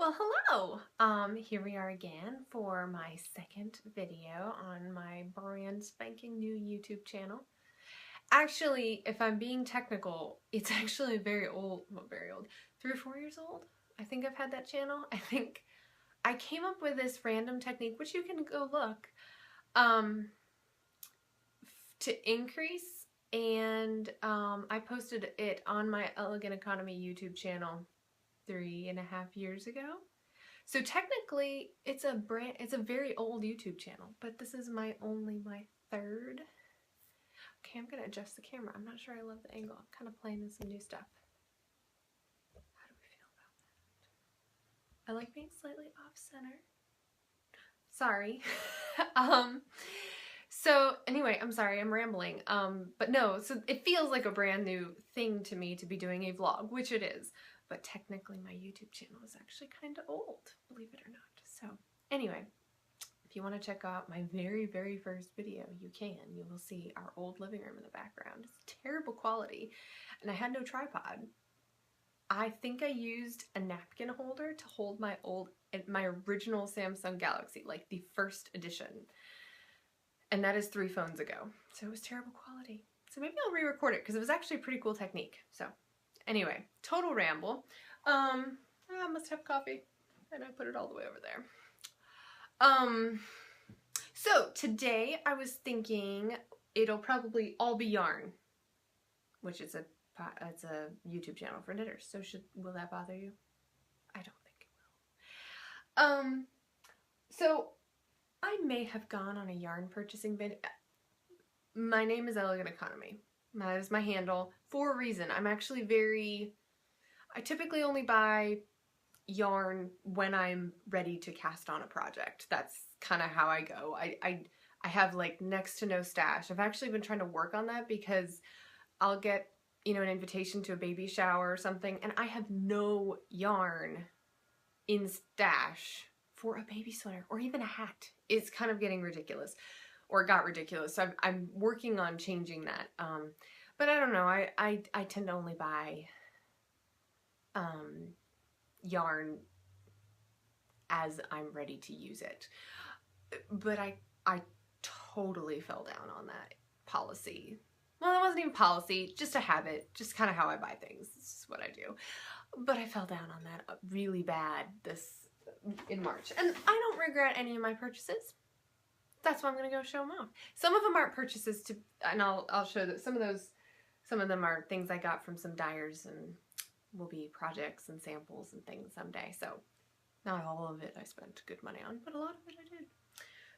Well, hello! Here we are again for my second video on my brand spanking new YouTube channel. Actually, if I'm being technical, it's actually very old, well, very old, 3 or 4 years old. I think I've had that channel. I think I came up with this random technique, which you can go look, to increase, and I posted it on my Elegant Economy YouTube channel 3.5 years ago. So technically, it's a very old YouTube channel, but this is my third. Okay, I'm gonna adjust the camera. I'm not sure I love the angle. I'm kind of playing with some new stuff. How do we feel about that? I like being slightly off center. Sorry. So anyway, I'm sorry, I'm rambling. But no, so it feels like a brand new thing to me to be doing a vlog, which it is. But technically my YouTube channel is actually kind of old, believe it or not. So anyway, if you want to check out my very, very first video, you can. You will see our old living room in the background. It's terrible quality, and I had no tripod. I think I used a napkin holder to hold my original Samsung Galaxy, like the first edition. And that is 3 phones ago. So it was terrible quality. So maybe I'll re-record it because it was actually a pretty cool technique. So anyway, total ramble. I must have coffee. And I put it all the way over there. So today I was thinking it'll probably all be yarn, which is it's a YouTube channel for knitters. So will that bother you? I don't think it will. So I may have gone on a yarn purchasing video. My name is Elegant Economy. That is my handle for a reason. I typically only buy yarn when I'm ready to cast on a project. That's kind of how I go. I have like next to no stash. I've actually been trying to work on that because I'll get, an invitation to a baby shower or something, and I have no yarn in stash for a baby sweater or even a hat. It's kind of getting ridiculous, or it got ridiculous. So I'm working on changing that. But I don't know. I tend to only buy yarn as I'm ready to use it. But I totally fell down on that policy. Well, it wasn't even policy, just a habit, just kind of how I buy things. It's just what I do. But I fell down on that really bad in March. And I don't regret any of my purchases. That's why I'm going to go show them off. Some of them aren't purchases and I'll show that some of them are things I got from some dyers and will be projects and samples and things someday. So not all of it I spent good money on, but a lot of it I did.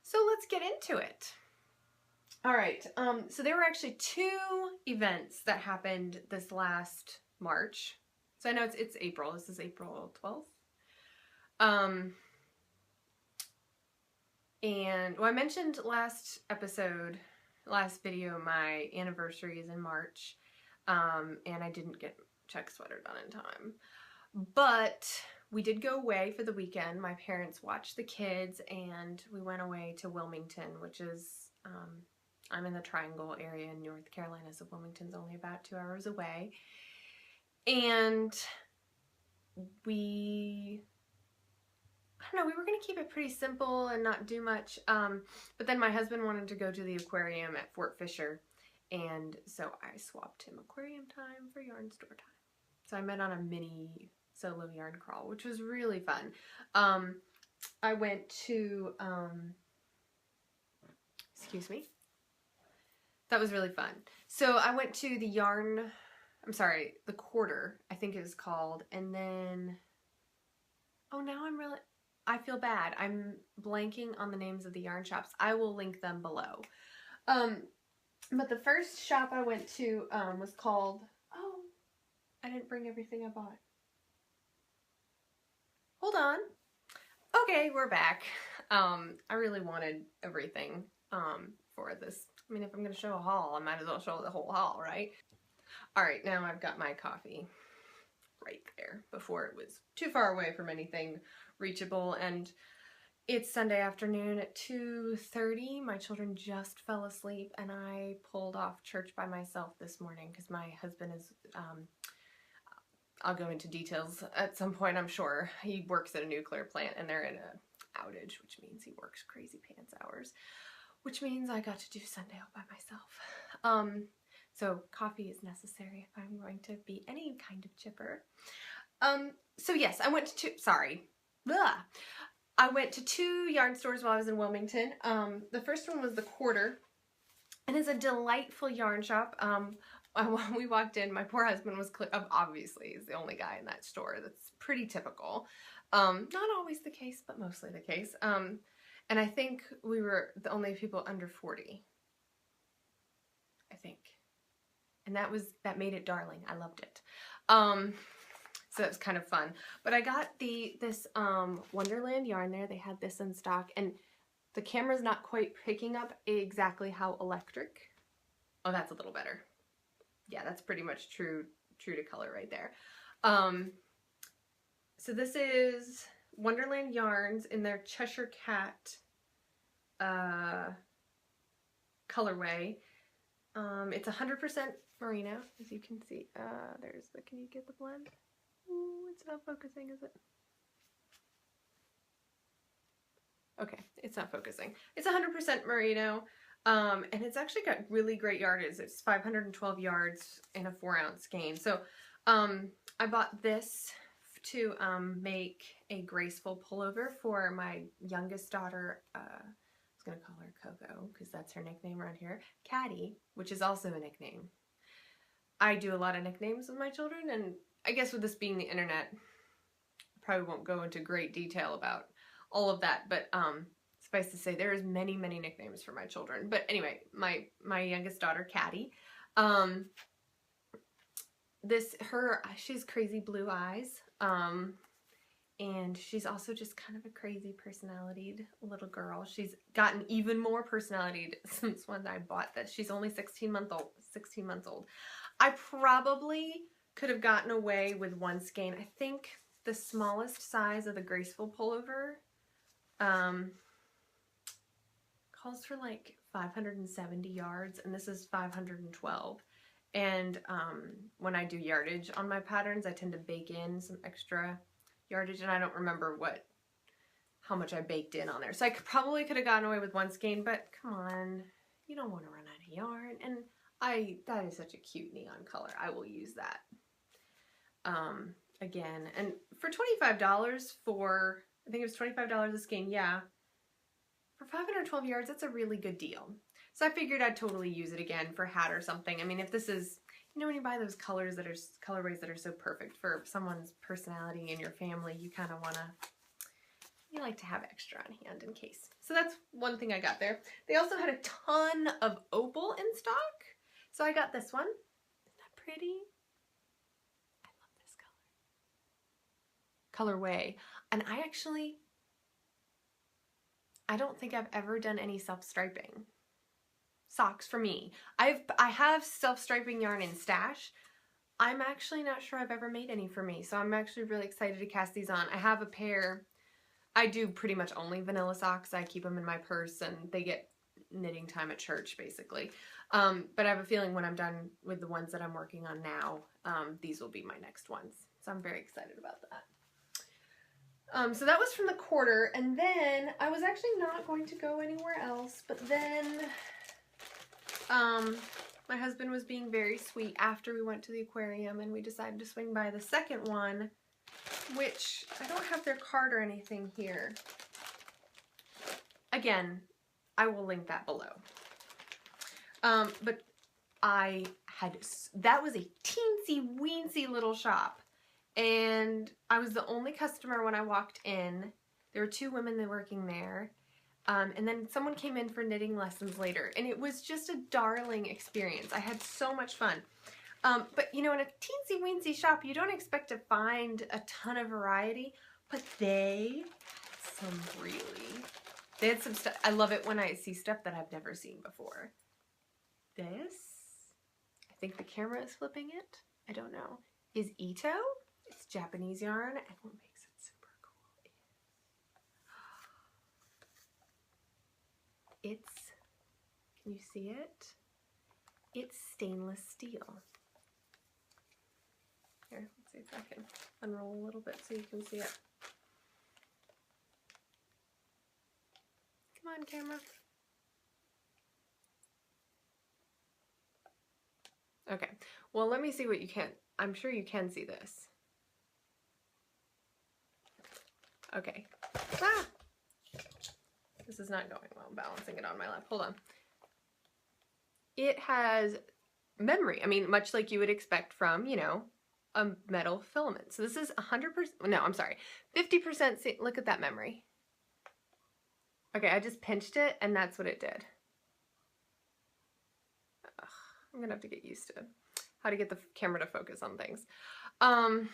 So let's get into it. All right, so there were actually 2 events that happened this last March. So I know it's April. This is April 12th. And well, I mentioned last video, my anniversary is in March, and I didn't get check sweater done in time. But we did go away for the weekend. My parents watched the kids, and we went away to Wilmington, which is, I'm in the Triangle area in North Carolina, so Wilmington's only about 2 hours away. And we were going to keep it pretty simple and not do much. But then my husband wanted to go to the aquarium at Fort Fisher. And so I swapped him aquarium time for yarn store time. So I met on a mini solo yarn crawl, which was really fun. I went to, excuse me. That was really fun. So I went to the Quarter, I think it was called. And then, oh, now I feel bad. I'm blanking on the names of the yarn shops. I will link them below. But the first shop I went to was called, oh, I didn't bring everything I bought. Hold on. Okay, we're back. I really wanted everything for this. I mean, if I'm going to show a haul, I might as well show the whole haul, right? All right, now I've got my coffee right there before it was too far away from anything reachable. And it's Sunday afternoon at 2:30. My children just fell asleep, and I pulled off church by myself this morning because my husband is I'll go into details at some point, I'm sure. He works at a nuclear plant and they're in a outage, which means he works crazy pants hours, which means I got to do Sunday all by myself. So coffee is necessary if I'm going to be any kind of chipper. So yes, I went to I went to 2 yarn stores while I was in Wilmington. The first one was the Quarter, and it's a delightful yarn shop. When we walked in, my poor husband was obviously he's the only guy in that store. That's pretty typical. Not always the case, but mostly the case. And I think we were the only people under 40. I think. And that made it darling. I loved it. So that was kind of fun. But I got this Wonderland yarn there. They had this in stock, and the camera's not quite picking up exactly how electric. Oh, that's a little better. Yeah, that's pretty much true to color right there. So this is Wonderland yarns in their Cheshire Cat colorway. It's 100% merino, as you can see. Can you get the blend? Ooh, it's not focusing, is it? Okay, it's not focusing. It's 100% merino, and it's actually got really great yardage. It's 512 yards in a 4-ounce skein. So I bought this to make a graceful pullover for my youngest daughter. I was going to call her Coco because that's her nickname around here. Caddy, which is also a nickname. I do a lot of nicknames with my children, and I guess with this being the internet, I probably won't go into great detail about all of that, but suffice to say, there is many, many nicknames for my children. But anyway, my youngest daughter, Caddy, she has crazy blue eyes, and she's also just kind of a crazy personality little girl. She's gotten even more personality since when I bought this. She's only 16 months old. I probably could have gotten away with 1 skein. I think the smallest size of the graceful pullover calls for like 570 yards, and this is 512. And when I do yardage on my patterns, I tend to bake in some extra yardage, and I don't remember how much I baked in on there. So I probably could have gotten away with 1 skein, but come on, you don't want to run out of yarn. And that is such a cute neon color. I will use that. Again, and for $25 I think it was $25 a skein, yeah. For 512 yards, that's a really good deal. So I figured I'd totally use it again for a hat or something. I mean, if this is, when you buy those colorways that are so perfect for someone's personality in your family, you kind of you like to have extra on hand in case. So that's one thing I got there. They also had a ton of opal in stock. So I got this one. Isn't that pretty? I love this colorway. And I don't think I've ever done any self-striping socks for me. I have self-striping yarn in stash. I'm actually not sure I've ever made any for me, so I'm actually really excited to cast these on. I have a pair. I do pretty much only vanilla socks. I keep them in my purse, and they get knitting time at church, basically. But I have a feeling when I'm done with the ones that I'm working on now, these will be my next ones. So I'm very excited about that. So that was from the Quarter, and then I was actually not going to go anywhere else, but then my husband was being very sweet after we went to the aquarium, and we decided to swing by the second one, which I don't have their card or anything here. Again, I will link that below. But that was a teensy weensy little shop. And I was the only customer when I walked in. There were 2 women working there. And then someone came in for knitting lessons later. And it was just a darling experience. I had so much fun. But in a teensy weensy shop, you don't expect to find a ton of variety. But they had some stuff. I love it when I see stuff that I've never seen before. This, I think the camera is flipping it. I don't know. Is Ito. It's Japanese yarn, and what makes it super cool is can you see it? It's stainless steel. Here, let's see if I can unroll a little bit so you can see it. Come on, camera. Okay, well, let me see what you can. I'm sure you can see this. Okay. Ah! This is not going well, balancing it on my lap. Hold on. It has memory. I mean, much like you would expect from, you know, a metal filament. So this is 100%, no, I'm sorry, 50%, look at that memory. Okay, I just pinched it and that's what it did. Ugh, I'm gonna have to get used to how to get the camera to focus on things. Sorry,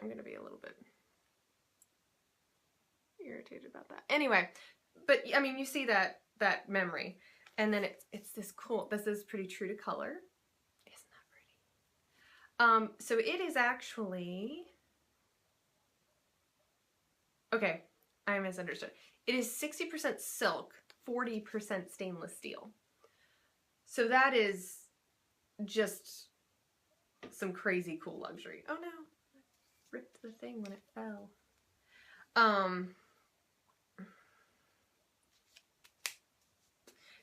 I'm gonna be a little bit irritated about that. Anyway, but I mean, you see that memory, and then it's this cool, this is pretty true to color. Isn't that pretty? So it is actually, okay, I misunderstood. It is 60% silk, 40% stainless steel. So that is just some crazy cool luxury. Oh no, I ripped the thing when it fell.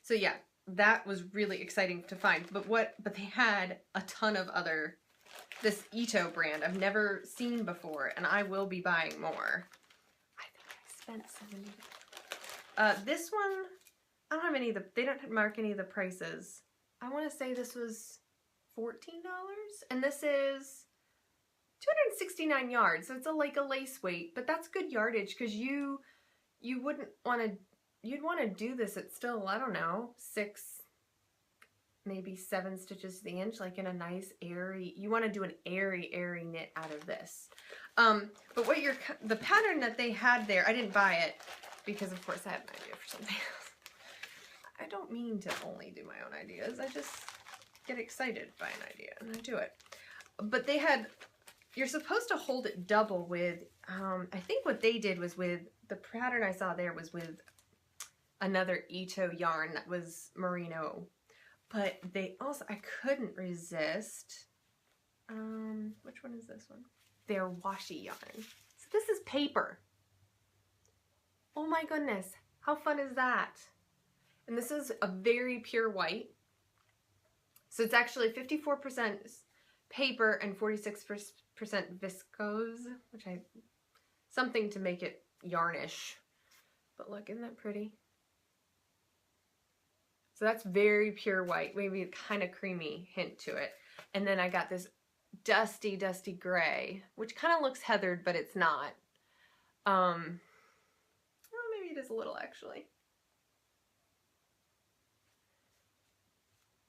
So yeah, that was really exciting to find. But they had a ton of other, this Ito brand I've never seen before, and I will be buying more. I think I spent $70. This one, I don't have any of the, they don't mark any of the prices. I want to say this was $14, and this is 269 yards, so it's like a lace weight, but that's good yardage because you wouldn't want to, you'd want to do this at still, I don't know, 6, maybe 7 stitches to the inch, like in a nice airy, you want to do an airy knit out of this. But what the pattern that they had there, I didn't buy it because of course I had an idea for something else. I don't mean to only do my own ideas, I just get excited by an idea and I do it. But they had, you're supposed to hold it double with, I think what they did was with, the pattern I saw there was with another Ito yarn that was merino. But they also, I couldn't resist, which one is this one? Their washi yarn. So this is paper. Oh my goodness, how fun is that? And this is a very pure white. So it's actually 54% paper and 46% viscose, which something to make it yarnish. But look, isn't that pretty? So that's very pure white, maybe a kind of creamy hint to it. And then I got this dusty gray, which kind of looks heathered, but it's not. Well, maybe it is a little actually.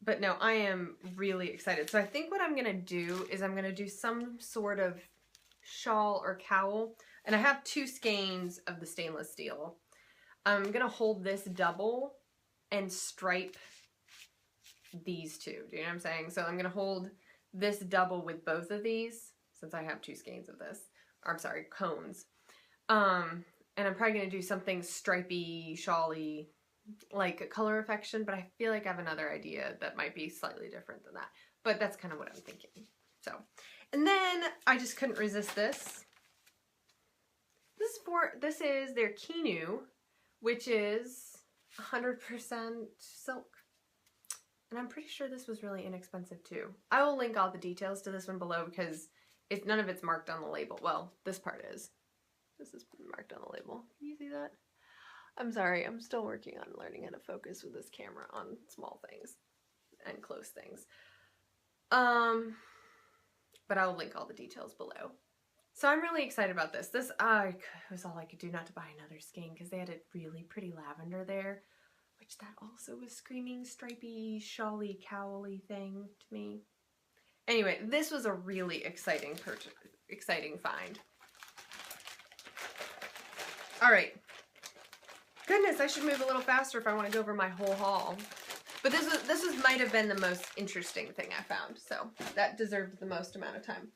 But no, I am really excited. So I think what I'm gonna do is I'm gonna do some sort of shawl or cowl. And I have 2 skeins of the stainless steel. I'm gonna hold this double and stripe these 2. Do you know what I'm saying? So I'm gonna hold this double with both of these, since I have 2 skeins of this. Or I'm sorry, cones. And I'm probably gonna do something stripey, shawly, like a color affection, but I feel like I have another idea that might be slightly different than that. But that's kind of what I'm thinking. So, and then I just couldn't resist this. This is their Kinu, which is 100% silk. And I'm pretty sure this was really inexpensive too. I will link all the details to this one below because none of it's marked on the label. Well, this part is. This is marked on the label. Can you see that? I'm sorry, I'm still working on learning how to focus with this camera on small things and close things. But I'll link all the details below. So I'm really excited about this. This was all I could do not to buy another skein because they had a really pretty lavender there, which that also was screaming stripey, shawly, cowly thing to me. Anyway, this was a really exciting find. All right. Goodness, I should move a little faster if I want to go over my whole haul. But this might have been the most interesting thing I found, so that deserved the most amount of time.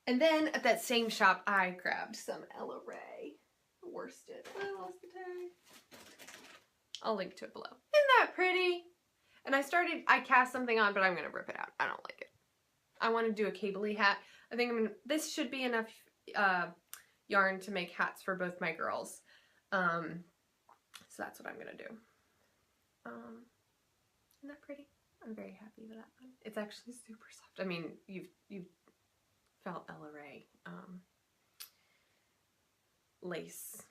And then at that same shop, I grabbed some Ella Ray worsted. I lost the tag. I'll link to it below. Isn't that pretty? And I cast something on, but I'm gonna rip it out. I don't like it. I want to do a cable-y hat. I think this should be enough yarn to make hats for both my girls. So that's what I'm gonna do. Isn't that pretty? I'm very happy with that one. It's actually super soft. I mean, you've felt Ella Rae lace.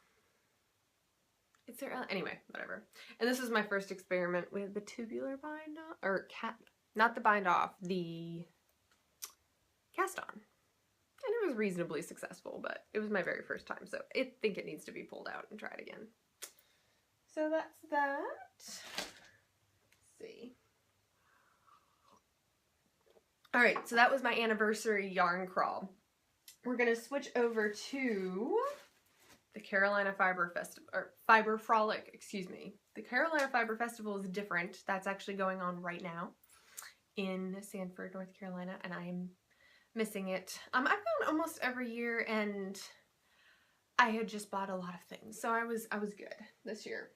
Is there anyway, whatever. And this is my first experiment with the tubular bind off, or not the bind off, the cast on. And it was reasonably successful, but it was my very first time, so I think it needs to be pulled out and tried again. So that's that. Let's see. Alright, so that was my anniversary yarn crawl. We're going to switch over to the Carolina Fiber Festival, or Fiber Frolic, excuse me. The Carolina Fiber Festival is different. That's actually going on right now in Sanford, North Carolina, and I am missing it. I've gone almost every year, and I had just bought a lot of things, so I was good this year.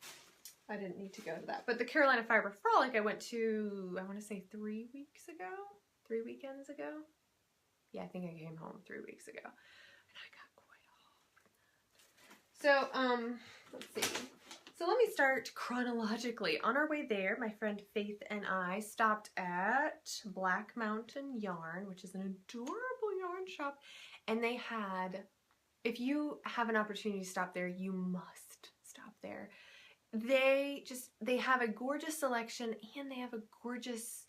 I didn't need to go to that. But the Carolina Fiber Frolic I went to, I want to say 3 weeks ago? 3 weekends ago? Yeah, I think I came home 3 weeks ago. And I got quite a haul from that. So, let's see. So let me start chronologically. On our way there, my friend Faith and I stopped at Black Mountain Yarn, which is an adorable yarn shop. And they had, if you have an opportunity to stop there, you must stop there. They have a gorgeous selection, and they have a gorgeous,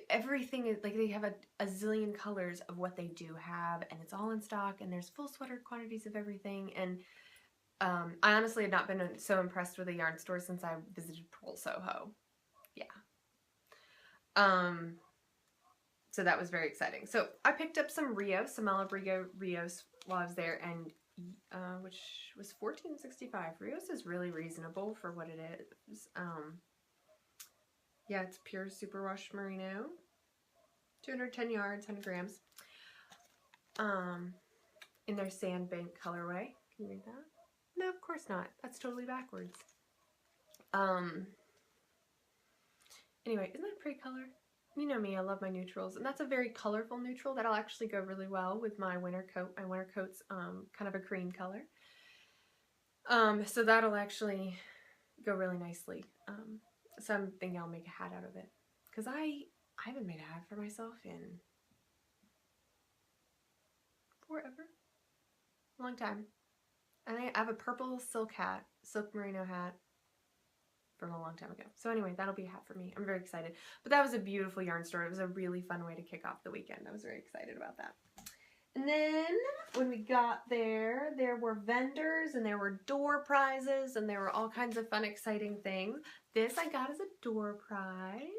everything is, like, they have a zillion colors of what they do have, and it's all in stock, and there's full sweater quantities of everything, and I honestly had not been so impressed with a yarn store since I visited Pearl Soho. Yeah. So that was very exciting. So I picked up some Rios, some Olive Rios while I was there, and which was $14.65. Rios is really reasonable for what it is. Yeah, it's pure superwash merino. 210 yards, 100 grams. In their Sandbank colorway. Can you read that? No, of course not. That's totally backwards. Anyway, isn't that a pretty color? You know me, I love my neutrals, and that's a very colorful neutral that'll actually go really well with my winter coat. My winter coat's kind of a cream color. So that'll actually go really nicely. So I'm thinking I'll make a hat out of it. Because I haven't made a hat for myself in forever. A long time. And I have a purple silk merino hat from a long time ago. So anyway, that'll be a hat for me. I'm very excited. But that was a beautiful yarn store. It was a really fun way to kick off the weekend. I was very excited about that. And then when we got there, there were vendors and there were door prizes and there were all kinds of fun, exciting things. This I got as a door prize.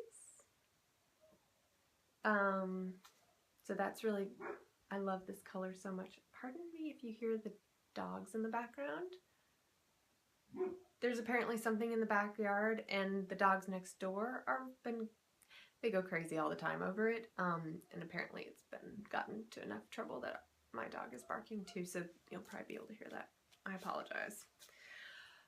So that's really, I love this color so much. Pardon me if you hear the dogs in the background. There's apparently something in the backyard, and the dogs next door they go crazy all the time over it. And apparently it's gotten to enough trouble that my dog is barking too, so you'll probably be able to hear that. I apologize.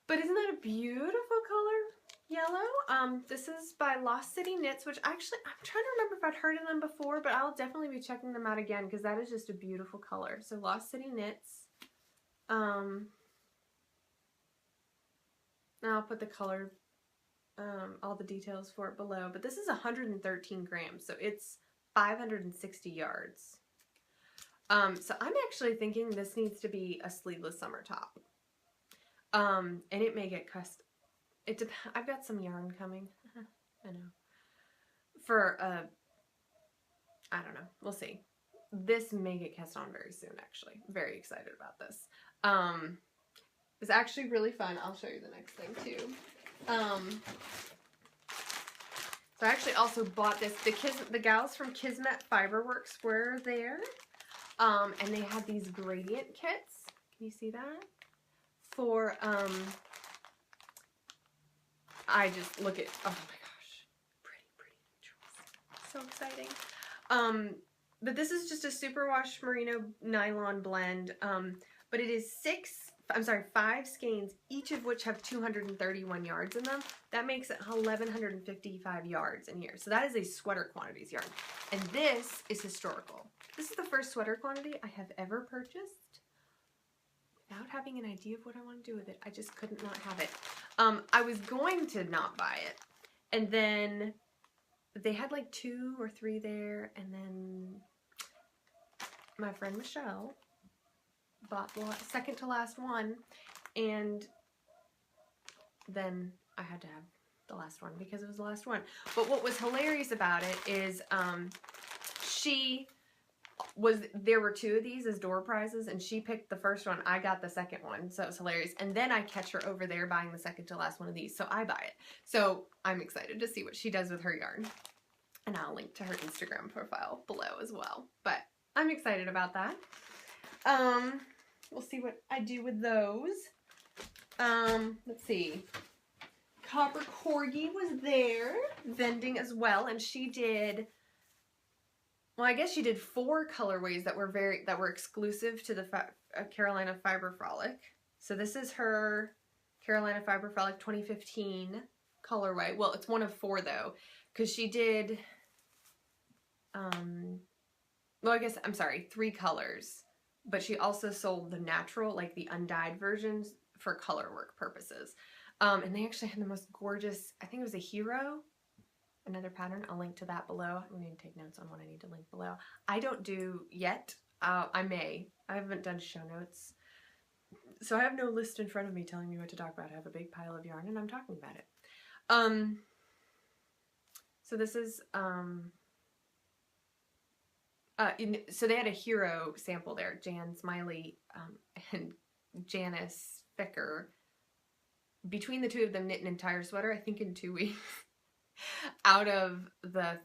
But isn't that a beautiful color? Yellow. This is by Lost City Knits, which actually, I'm trying to remember if I'd heard of them before, but I'll definitely be checking them out again because that is just a beautiful color. So Lost City Knits. And I'll put the color, all the details for it below, but this is 113 grams, so it's 560 yards. So I'm actually thinking this needs to be a sleeveless summer top. And it may get I've got some yarn coming. I know. For, I don't know. We'll see. This may get cast on very soon, actually. Very excited about this. It's actually really fun. I'll show you the next thing, too. So I actually also bought this. The gals from Kismet Fiberworks were there. And they had these gradient kits. Can you see that? For, I just look at, oh my gosh, pretty neutrals. So exciting. But this is just a superwash merino nylon blend. But it is 6 I'm sorry, 5 skeins, each of which have 231 yards in them. That makes it 1,155 yards in here. So that is a sweater quantities yarn. And this is historical. This is the first sweater quantity I have ever purchased without having an idea of what I want to do with it. I just couldn't not have it. I was going to not buy it. And then they had like 2 or 3 there. And then my friend Michelle bought the second to last one, and then I had to have the last one because it was the last one. But what was hilarious about it is there were 2 of these as door prizes, and she picked the first one. I got the second one, so it was hilarious. And then I catch her over there buying the second to last one of these, so I buy it. So I'm excited to see what she does with her yarn, and I'll link to her Instagram profile below as well. But I'm excited about that. We'll see what I do with those. Let's see. Copper Corgi was there vending as well, and she did, well, I guess she did 4 colorways that were exclusive to the Carolina Fiber Frolic. So this is her Carolina Fiber Frolic 2015 colorway. Well, it's one of 4 though, because she did, well, I guess, I'm sorry, 3 colors. But she also sold the natural, like the undyed versions, for color work purposes. And they actually had the most gorgeous, I think it was a hero, another pattern. I'll link to that below. I'm going to take notes on what I need to link below. I don't do yet. I may. I haven't done show notes. So I have no list in front of me telling me what to talk about. I have a big pile of yarn and I'm talking about it. So this is... so they had a hero sample there, Jan Smiley and Janice Ficker. Between the 2 of them knit an entire sweater, I think in 2 weeks, out of the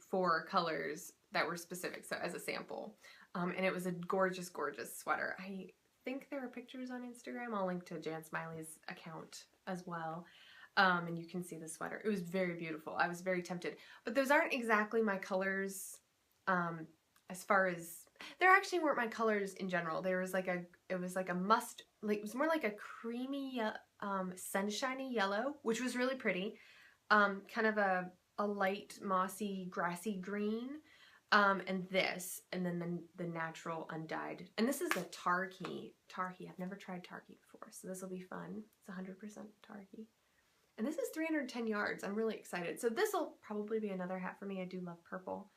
4 colors that were specific, so as a sample. And it was a gorgeous, gorgeous sweater. I think there are pictures on Instagram. I'll link to Jan Smiley's account as well. And you can see the sweater. It was very beautiful. I was very tempted. But those aren't exactly my colors. As far as, there actually weren't my colors in general. There was like it was like a must, like it was more like a creamy, sunshiny yellow, which was really pretty. Kind of a light mossy grassy green, and this, and then the natural undyed. And this is a Targhee. I've never tried Targhee before, so this will be fun. It's 100% Targhee. And this is 310 yards. I'm really excited. So this will probably be another hat for me. I do love purple.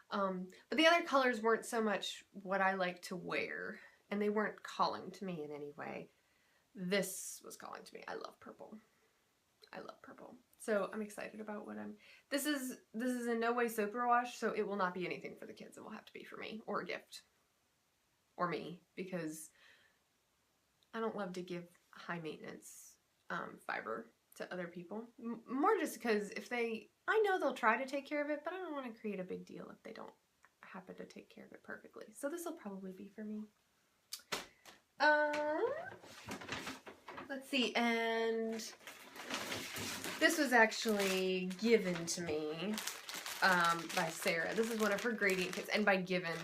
But the other colors weren't so much what I like to wear, and they weren't calling to me in any way. This was calling to me. I love purple. I love purple. So I'm excited about what this is in no way superwash, so it will not be anything for the kids. It will have to be for me, or a gift, or me, because I don't love to give high maintenance fiber to other people. More just because I know they'll try to take care of it, but I don't want to create a big deal if they don't happen to take care of it perfectly. So this will probably be for me. Let's see, and this was actually given to me by Sarah. This is one of her gradient kits, and by given,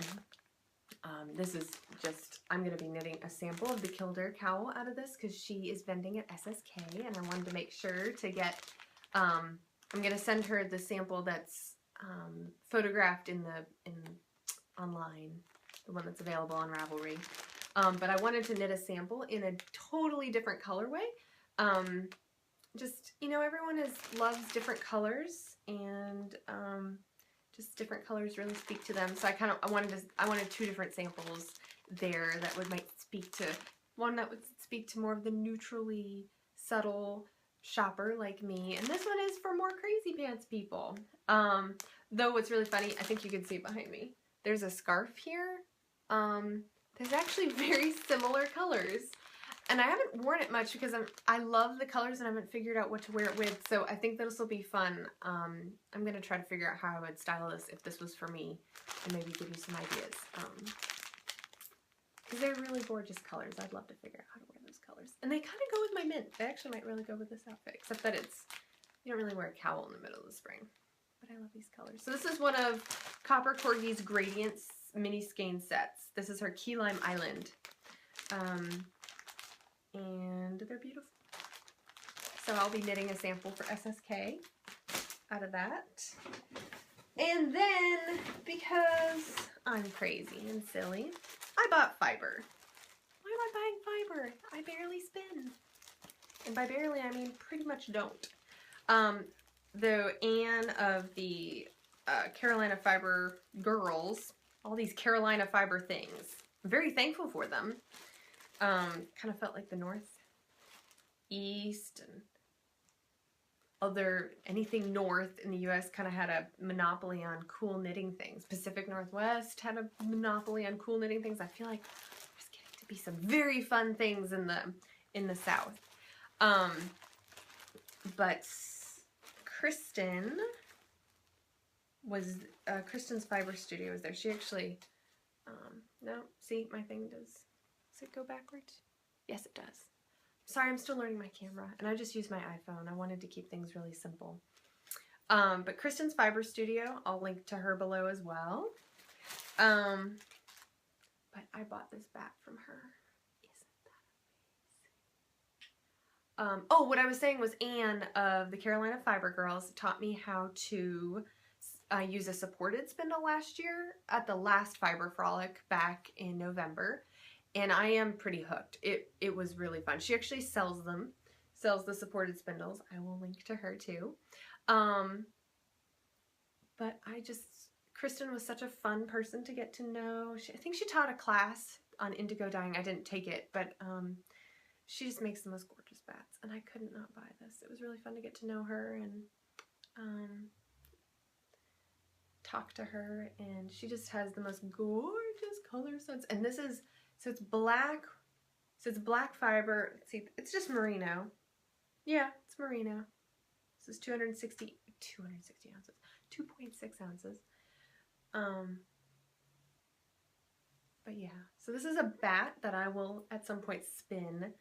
this is just, I'm going to be knitting a sample of the Kildare cowl out of this because she is vending at SSK, and I wanted to make sure to get, I'm going to send her the sample that's photographed online, the one that's available on Ravelry. But I wanted to knit a sample in a totally different colorway. Just, you know, everyone loves different colors, and just different colors really speak to them. So I wanted 2 different samples there that might speak to, one that would speak to more of the neutrally subtle shopper like me, and this one is for more crazy pants people. Though what's really funny, I think you can see it behind me. There's a scarf here. There's actually very similar colors. And I haven't worn it much because I love the colors and I haven't figured out what to wear it with, so I think this will be fun. I'm going to try to figure out how I would style this if this was for me, and maybe give you some ideas. Because they're really gorgeous colors. I'd love to figure out how to wear those colors. And they kind of go with my mint. They actually might really go with this outfit, except that you don't really wear a cowl in the middle of the spring. But I love these colors. So this is one of Copper Corgi's Gradients mini skein sets. This is her Key Lime Island. and they're beautiful. So I'll be knitting a sample for SSK out of that. And then, because I'm crazy and silly, I bought fiber. Why am I buying fiber? I barely spin. And by barely, I mean pretty much don't. Though Anne of the Carolina Fiber Girls, all these Carolina Fiber things, I'm very thankful for them. Kind of felt like the Northeast and anything north in the U.S. kind of had a monopoly on cool knitting things. Pacific Northwest had a monopoly on cool knitting things. I feel like there's getting to be some very fun things in the South. But Kristen was Kristen's Fiber Studio was there. She actually no, see, my thing does it go backwards? Yes, it does. Sorry, I'm still learning my camera, and I just use my iPhone. I wanted to keep things really simple. But Kristen's Fiber Studio, I'll link to her below as well. But I bought this Batt from her. Isn't that amazing? Oh, what I was saying was Anne of the Carolina Fiber Girls taught me how to use a supported spindle last year at the last Fiber Frolic back in November. And I am pretty hooked. It was really fun. She actually sells the supported spindles. I will link to her too. But Kristen was such a fun person to get to know. I think she taught a class on indigo dyeing. I didn't take it, but she just makes the most gorgeous bats. And I couldn't not buy this. It was really fun to get to know her and talk to her. And she just has the most gorgeous color sets. And this is... So it's black fiber. Let's see, it's just merino. Yeah, it's merino. This is 260 ounces, 2.6 ounces. But yeah, so this is a Batt that I will at some point spin.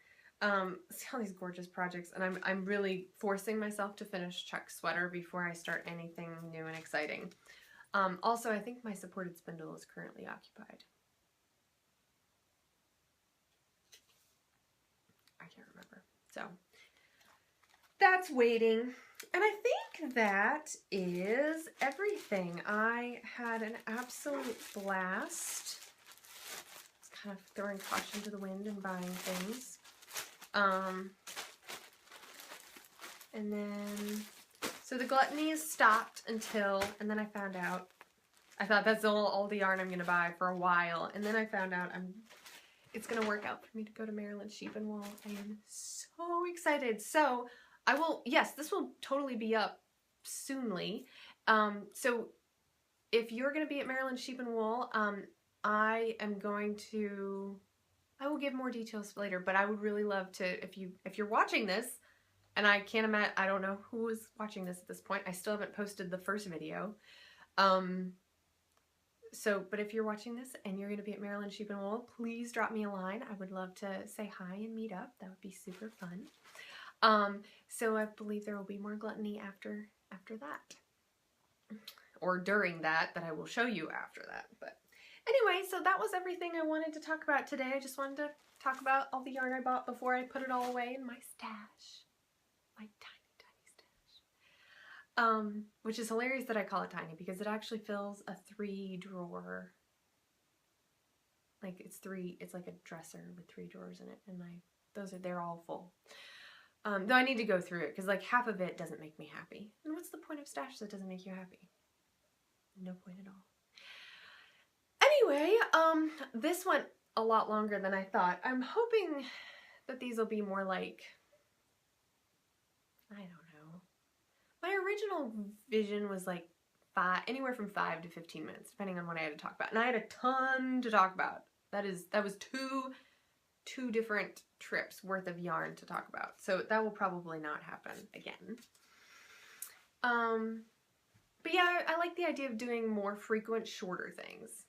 See all these gorgeous projects, and I'm really forcing myself to finish Chuck's sweater before I start anything new and exciting. Also, I think my supported spindle is currently occupied. I can't remember. So that's waiting. And I think that is everything. I had an absolute blast. It's kind of throwing caution to the wind and buying things. And then, so the gluttony stopped until, and then I found out, I thought that's all the yarn I'm going to buy for a while. And then I found out it's going to work out for me to go to Maryland Sheep and Wool. I am so excited. So I will, yes, this will totally be up soonly. So if you're going to be at Maryland Sheep and Wool, I will give more details later, but I would really love to, if you're watching this, and I can't imagine, I don't know who is watching this at this point. I still haven't posted the first video. But if you're watching this and you're going to be at Maryland Sheep and Wool, please drop me a line. I would love to say hi and meet up. That would be super fun. So I believe there will be more gluttony after that. Or during that I will show you after that. But anyway, so that was everything I wanted to talk about today. I just wanted to talk about all the yarn I bought before I put it all away in my stash. My tiny, tiny stash. Which is hilarious that I call it tiny because it actually fills a 3-drawer. Like it's like a dresser with 3 drawers in it, and they're all full. Though I need to go through it because like half of it doesn't make me happy. And what's the point of stash that doesn't make you happy? No point at all. Anyway, this went a lot longer than I thought. I'm hoping that these will be more like, I don't know. My original vision was like anywhere from 5 to 15 minutes, depending on what I had to talk about. And I had a ton to talk about. That was two different trips worth of yarn to talk about. So that will probably not happen again. But yeah, I like the idea of doing more frequent, shorter things.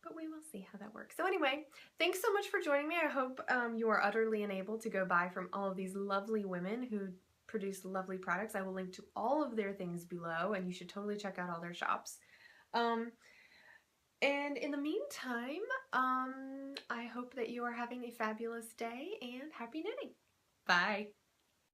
But we will see how that works. So anyway, thanks so much for joining me. I hope you are utterly enabled to go buy from all of these lovely women who produce lovely products. I will link to all of their things below, and you should totally check out all their shops. And in the meantime, I hope that you are having a fabulous day and happy knitting. Bye.